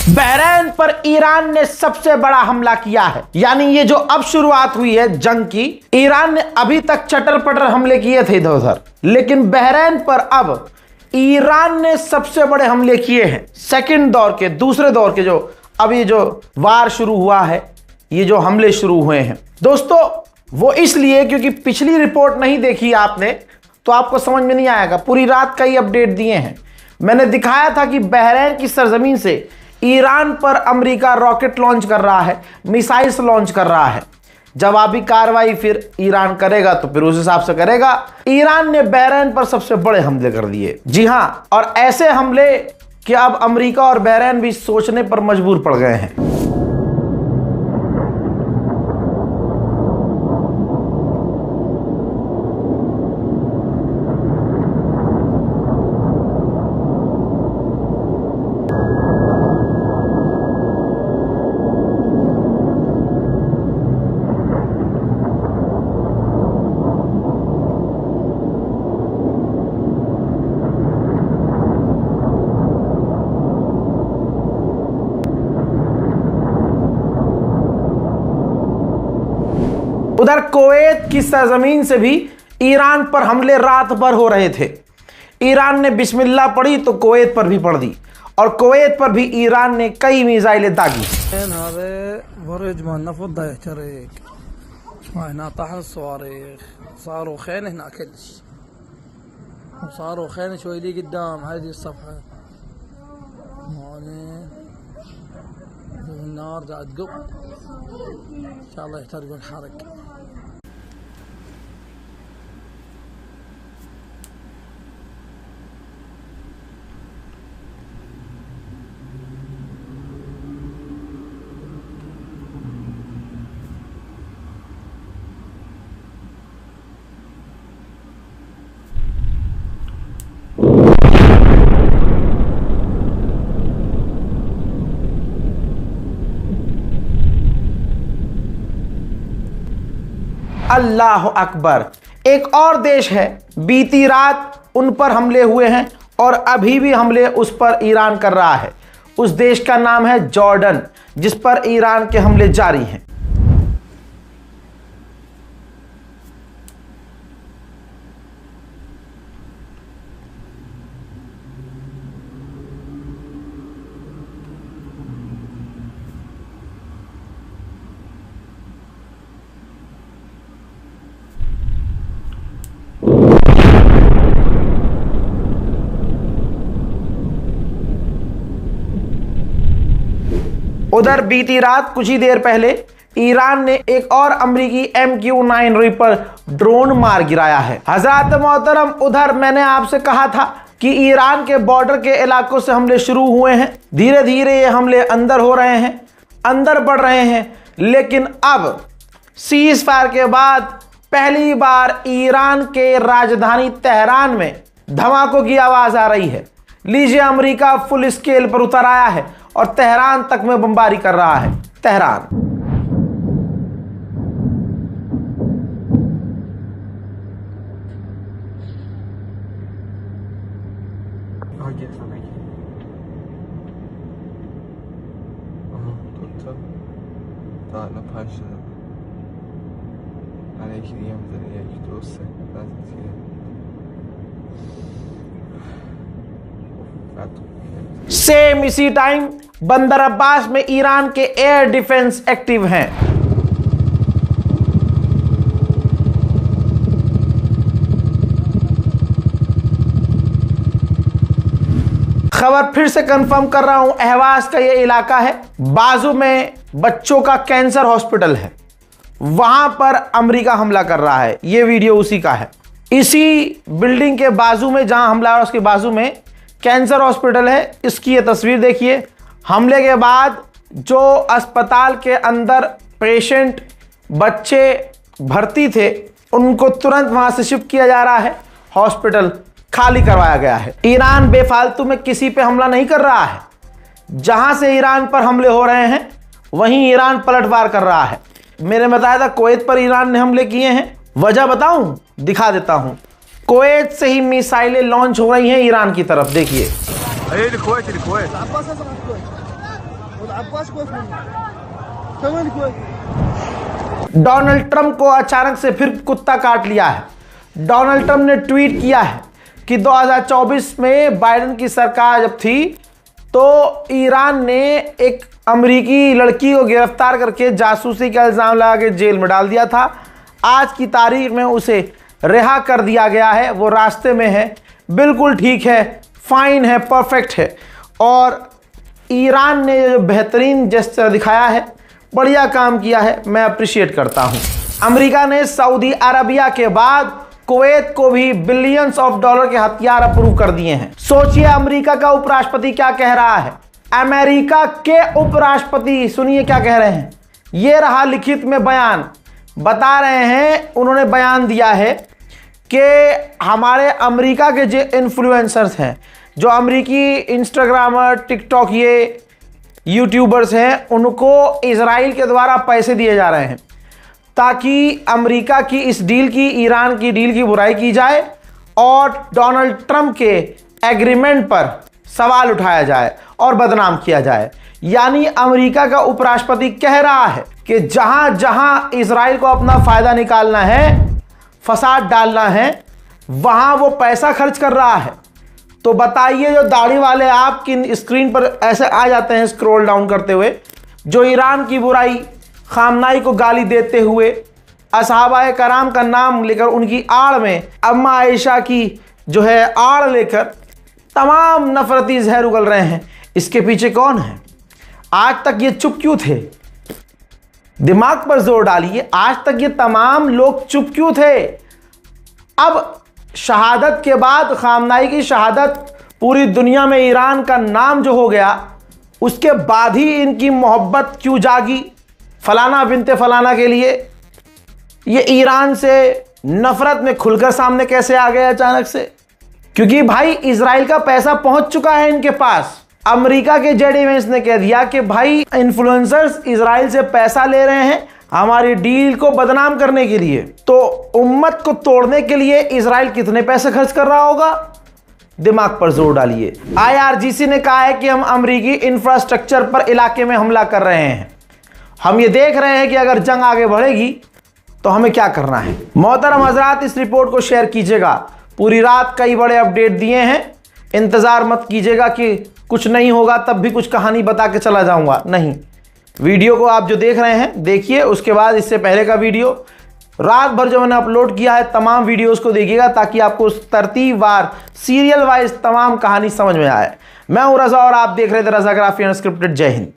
बहरैन पर ईरान ने सबसे बड़ा हमला किया है। यानी ये जो अब शुरुआत हुई है जंग की, ईरान ने अभी तक चटर पटर हमले किए थे इधर उधर, लेकिन बहरैन पर अब ईरान ने सबसे बड़े हमले किए हैं। सेकंड दौर के, दूसरे दौर के, जो अभी जो वार शुरू हुआ है, ये जो हमले शुरू हुए हैं दोस्तों, वो इसलिए क्योंकि पिछली रिपोर्ट नहीं देखी आपने तो आपको समझ में नहीं आएगा। पूरी रात का ही अपडेट दिए हैं। मैंने दिखाया था कि बहरैन की सरजमीन से ईरान पर अमेरिका रॉकेट लॉन्च कर रहा है, मिसाइल्स लॉन्च कर रहा है। जवाबी कार्रवाई फिर ईरान करेगा तो फिर उस हिसाब से करेगा। ईरान ने बहरैन पर सबसे बड़े हमले कर दिए। जी हां, और ऐसे हमले कि अब अमेरिका और बहरैन भी सोचने पर मजबूर पड़ गए हैं। उधर कुवैत की सरजमीन से भी ईरान पर हमले रात भर हो रहे थे। ईरान ने बिस्मिल्लाह पढ़ी तो कुवैत पर भी पढ़ दी, और कुवैत पर भी ईरान ने कई मिसाइलें दागी। अल्लाह अकबर। एक और देश है, बीती रात उन पर हमले हुए हैं और अभी भी हमले उस पर ईरान कर रहा है। उस देश का नाम है जॉर्डन, जिस पर ईरान के हमले जारी हैं। उधर बीती रात कुछ ही देर पहले ईरान ने एक और अमेरिकी MQ-9 रीपर ड्रोन मार गिराया है। हजरत मोहतरम, उधर मैंने आपसे कहा था कि ईरान के बॉर्डर के इलाकों से हमले शुरू हुए हैं। धीरे धीरे ये हमले अंदर हो रहे हैं, अंदर बढ़ रहे हैं, लेकिन अब सीज फायर के बाद पहली बार ईरान के राजधानी तेहरान में धमाकों की आवाज आ रही है। लीजिए, अमेरिका फुल स्केल पर उतर आया है और तेहरान तक में बमबारी कर रहा है। तेहरान सेम इसी टाइम बंदर अब्बास में ईरान के एयर डिफेंस एक्टिव हैं। खबर फिर से कंफर्म कर रहा हूं, अहवाज का यह इलाका है, बाजू में बच्चों का कैंसर हॉस्पिटल है, वहां पर अमेरिका हमला कर रहा है। यह वीडियो उसी का है। इसी बिल्डिंग के बाजू में, जहां हमला है उसके बाजू में कैंसर हॉस्पिटल है। इसकी ये तस्वीर देखिए। हमले के बाद जो अस्पताल के अंदर पेशेंट, बच्चे भर्ती थे, उनको तुरंत वहां से शिफ्ट किया जा रहा है। हॉस्पिटल खाली करवाया गया है। ईरान बेफालतू में किसी पे हमला नहीं कर रहा है। जहां से ईरान पर हमले हो रहे हैं वहीं ईरान पलटवार कर रहा है। मैंने बताया था कुवैत पर ईरान ने हमले किए हैं। वजह बताऊं, दिखा देता हूं। कुवैत से ही मिसाइलें लॉन्च हो रही हैं ईरान की तरफ। देखिए, डोनाल्ड ट्रंप को अचानक से फिर कुत्ता काट लिया है। डोनाल्ड ट्रंप ने ट्वीट किया है कि 2024 में बाइडेन की सरकार जब थी तो ईरान ने एक अमेरिकी लड़की को गिरफ्तार करके जासूसी का इल्ज़ाम लगा के जेल में डाल दिया था। आज की तारीख में उसे रिहा कर दिया गया है, वो रास्ते में है, बिल्कुल ठीक है, फाइन है, परफेक्ट है। और ईरान ने जो बेहतरीन जेस्चर दिखाया है, बढ़िया काम किया है, मैं अप्रिशिएट करता हूँ। अमेरिका ने सऊदी अरबिया के बाद कुवैत को भी बिलियंस ऑफ डॉलर के हथियार अप्रूव कर दिए हैं। सोचिए अमेरिका का उपराष्ट्रपति क्या कह रहा है। अमेरिका के उपराष्ट्रपति सुनिए क्या कह रहे हैं। ये रहा लिखित में बयान, बता रहे हैं, उन्होंने बयान दिया है कि हमारे अमेरिका के जो इन्फ्लुएंसर्स हैं, जो अमेरिकी इंस्टाग्रामर, टिकटॉक, ये यूट्यूबर्स हैं, उनको इजराइल के द्वारा पैसे दिए जा रहे हैं ताकि अमेरिका की इस डील की, ईरान की डील की बुराई की जाए और डोनाल्ड ट्रंप के एग्रीमेंट पर सवाल उठाया जाए और बदनाम किया जाए। यानी अमेरिका का उपराष्ट्रपति कह रहा है कि जहां जहां इजराइल को अपना फायदा निकालना है, फसाद डालना है, वहां वो पैसा खर्च कर रहा है। तो बताइए, जो दाढ़ी वाले आपकी स्क्रीन पर ऐसे आ जाते हैं स्क्रॉल डाउन करते हुए, जो ईरान की बुराई, खामनाई को गाली देते हुए, असहाबाए कराम का नाम लेकर उनकी आड़ में अम्मा आयशा की जो है आड़ लेकर तमाम नफरती जहर उगल रहे हैं, इसके पीछे कौन है? आज तक ये चुप क्यों थे? दिमाग पर जोर डालिए, आज तक ये तमाम लोग चुप क्यों थे? अब शहादत के बाद, खामनाई की शहादत, पूरी दुनिया में ईरान का नाम जो हो गया, उसके बाद ही इनकी मोहब्बत क्यों जागी फलाना बिनते फलाना के लिए? ये ईरान से नफरत में खुलकर सामने कैसे आ गए अचानक से? क्योंकि भाई इजराइल का पैसा पहुंच चुका है इनके पास। अमेरिका के जेड इवेंट्स ने कह दिया कि भाई इन्फ्लुएंसर्स इजराइल से पैसा ले रहे हैं हमारी डील को बदनाम करने के लिए। तो उम्मत को तोड़ने के लिए इजराइल कितने पैसे खर्च कर रहा होगा? दिमाग पर जोर डालिए। IRGC ने कहा है कि हम अमेरिकी इंफ्रास्ट्रक्चर पर इलाके में हमला कर रहे हैं। हम ये देख रहे हैं कि अगर जंग आगे बढ़ेगी तो हमें क्या करना है। मोहतरम हजरात, इस रिपोर्ट को शेयर कीजिएगा। पूरी रात कई बड़े अपडेट दिए हैं, इंतज़ार मत कीजिएगा कि कुछ नहीं होगा तब भी कुछ कहानी बता के चला जाऊंगा, नहीं। वीडियो को आप जो देख रहे हैं देखिए, उसके बाद इससे पहले का वीडियो रात भर जो मैंने अपलोड किया है तमाम वीडियोस को देखिएगा ताकि आपको उस तरतीबवार, सीरियल वाइज तमाम कहानी समझ में आए। मैं हूं रजा और आप देख रहे थे रजाग्राफी अनस्क्रिप्टेड। जय हिंद।